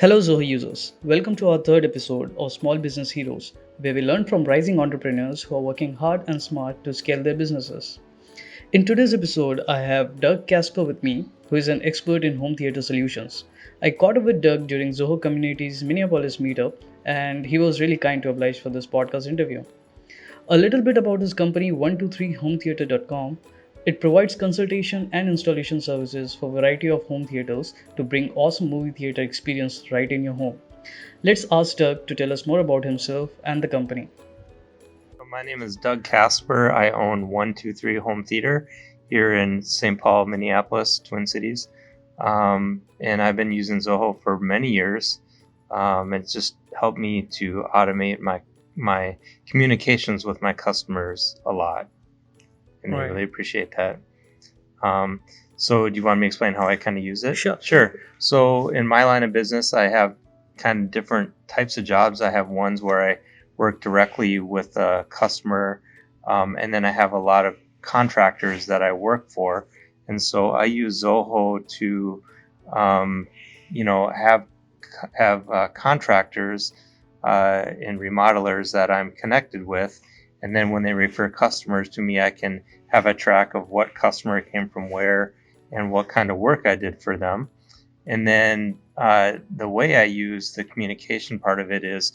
Hello, Zoho users. Welcome to our third episode of Small Business Heroes, where we learn from rising entrepreneurs who are working hard and smart to scale their businesses. In today's episode, I have Doug Kasper with me, who is an expert in home theater solutions. I caught up with Doug during Zoho Community's Minneapolis meetup, and he was really kind to oblige for this podcast interview. A little bit about his company 123hometheater.com. It provides consultation and installation services for a variety of home theaters to bring awesome movie theater experience right in your home. Let's ask Doug to tell us more about himself and the company. My name is Doug Kasper. I own 123 Home Theater here in St. Paul, Minneapolis, Twin Cities. And I've been using Zoho for many years. It's just helped me to automate my communications with my customers a lot. And I really appreciate that. So do you want me to explain how I kind of use it? Sure. So in my line of business, I have kind of different types of jobs. I have ones where I work directly with a customer, and then I have a lot of contractors that I work for. And so I use Zoho to, have contractors and remodelers that I'm connected with. And then when they refer customers to me, I can have a track of what customer came from where and what kind of work I did for them. And then the way I use the communication part of it is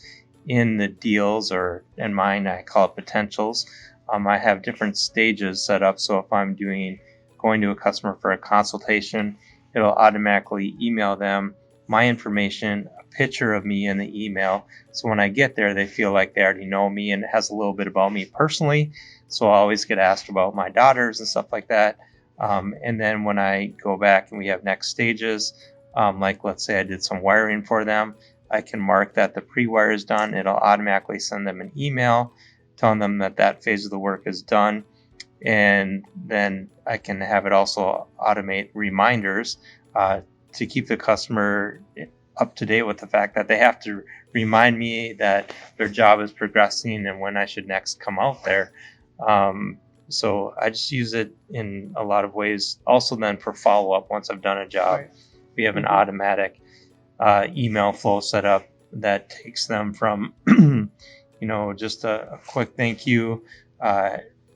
in the deals, or in mine, I call it potentials. I have different stages set up. So if I'm going to a customer for a consultation, it'll automatically email them my information, a picture of me in the email. So when I get there, they feel like they already know me, and it has a little bit about me personally. So I always get asked about my daughters and stuff like that. And then when I go back and we have next stages, like let's say I did some wiring for them, I can mark that the pre-wire is done. It'll automatically send them an email telling them that that phase of the work is done. And then I can have it also automate reminders to keep the customer up to date with the fact that they have to remind me that their job is progressing and when I should next come out there. So I just use it in a lot of ways. Also then for follow-up, once I've done a job, we have an automatic email flow set up that takes them from, just a quick thank you,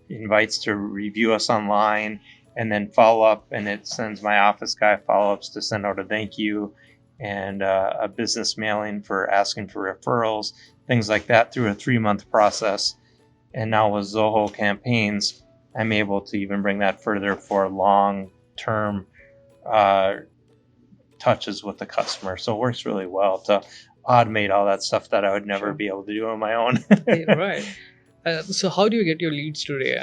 invites to review us online, and then follow up, and it sends my office guy follow-ups to send out a thank you and a business mailing for asking for referrals, things like that through a 3-month process. And now with Zoho campaigns, I'm able to even bring that further for long-term touches with the customer. So it works really well to automate all that stuff that I would never be able to do on my own. Right. So how do you get your leads today?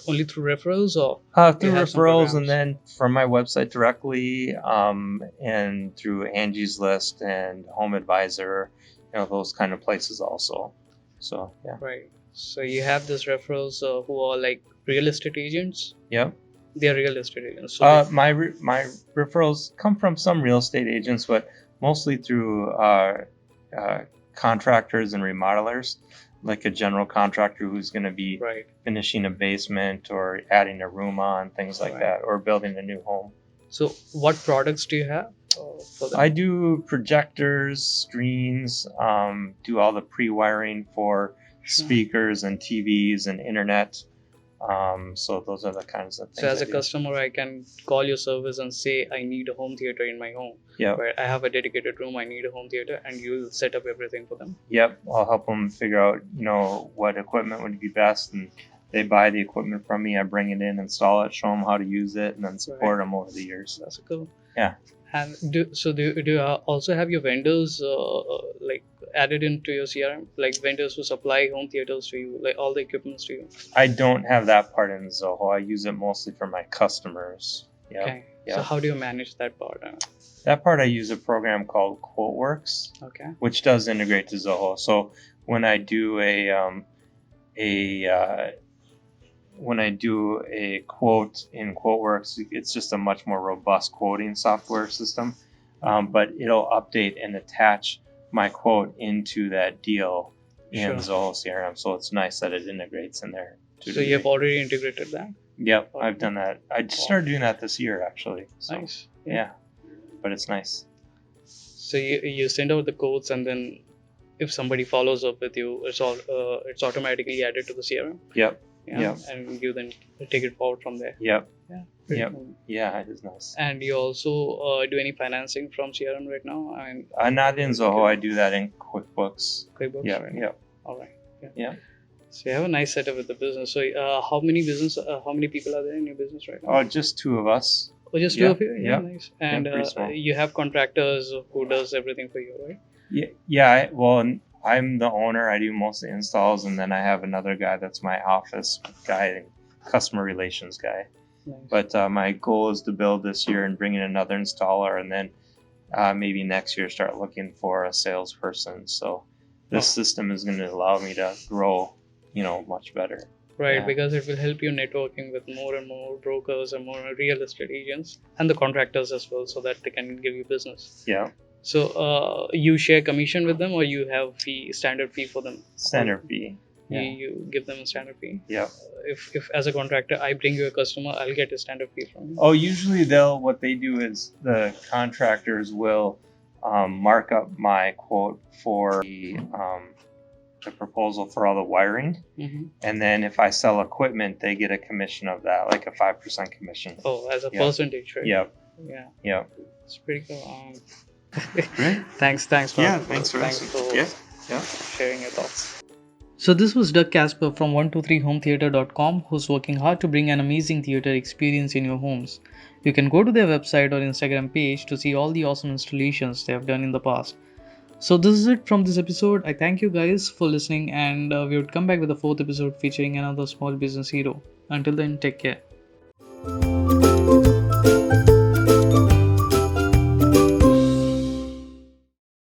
Only through referrals, or through referrals, and then from my website directly, and through Angie's List and Home Advisor, those kind of places also. So yeah. Right. So you have these referrals who are like real estate agents. Yep. They are real estate agents. So my referrals come from some real estate agents, but mostly through contractors and remodelers, like a general contractor who's going to be finishing a basement or adding a room on, things like that, or building a new home. So what products do you have for them? I do projectors, screens, do all the pre-wiring for speakers and TVs and internet. So those are the kinds of things. So as a customer, I can call your service and say, I need a home theater in my home. Yep. Where I have a dedicated room, I need a home theater, and you'll set up everything for them. Yep. I'll help them figure out, what equipment would be best, and they buy the equipment from me. I bring it in, install it, show them how to use it, and then support them over the years. That's cool. Yeah. And do you also have your vendors like added into your CRM, like vendors who supply home theaters to you, like all the equipments to you? I don't have that part in Zoho. I use it mostly for my customers. Yep. Okay. Yep. So how do you manage that part? That part I use a program called Quoteworks, which does integrate to Zoho. So when I do a quote in Quoteworks, it's just a much more robust quoting software system, but it'll update and attach my quote into that deal in Zoho CRM. So it's nice that it integrates in there. So you have already integrated that? Yep, I've done that. I just started doing that this year, actually. So, nice. Yeah, but it's nice. So you send out the quotes, and then if somebody follows up with you, it's automatically added to the CRM. Yep. Yeah, Yep. and you then take it forward from there. Yep. Yeah. Pretty Yep. cool. Yeah, it is nice. And you also do any financing from CRM right now? I mean, Not in Zoho. I do that in QuickBooks. QuickBooks. Yep. Right? Yep. All right. Yeah. Yeah. So you have a nice setup with the business. So how many people are there in your business right now? Oh, just two of us. Oh, just two yeah, of you? Yeah, yeah. nice. And pretty small. you have contractors who does everything for you, right? Yeah. Yeah. Well, I'm the owner. I do most of the installs, and then I have another guy that's my office guy and customer relations guy. Nice. But my goal is to build this year and bring in another installer, and then maybe next year start looking for a salesperson. So this system is going to allow me to grow, much better. Right, Yeah. because it will help you networking with more and more brokers and more real estate agents and the contractors as well, so that they can give you business. Yeah. So you share commission with them, or you have standard fee for them? Standard fee. Yeah. You give them a standard fee. Yeah. If as a contractor I bring you a customer, I'll get a standard fee from you. Oh, usually what they do is the contractors will mark up my quote for the proposal for all the wiring, and then if I sell equipment, they get a commission of that, like a 5% commission. Oh, as a Yeah. percentage, right? Yep. Yeah. Yep. It's pretty cool. Great. Thanks. Yeah. Thanks for sharing your thoughts. So this was Doug Kasper from 123hometheater.com, who's working hard to bring an amazing theater experience in your homes. You can go to their website or Instagram page to see all the awesome installations they have done in the past. So this is it from this episode. I thank you guys for listening, and we would come back with a fourth episode featuring another small business hero. Until then, take care.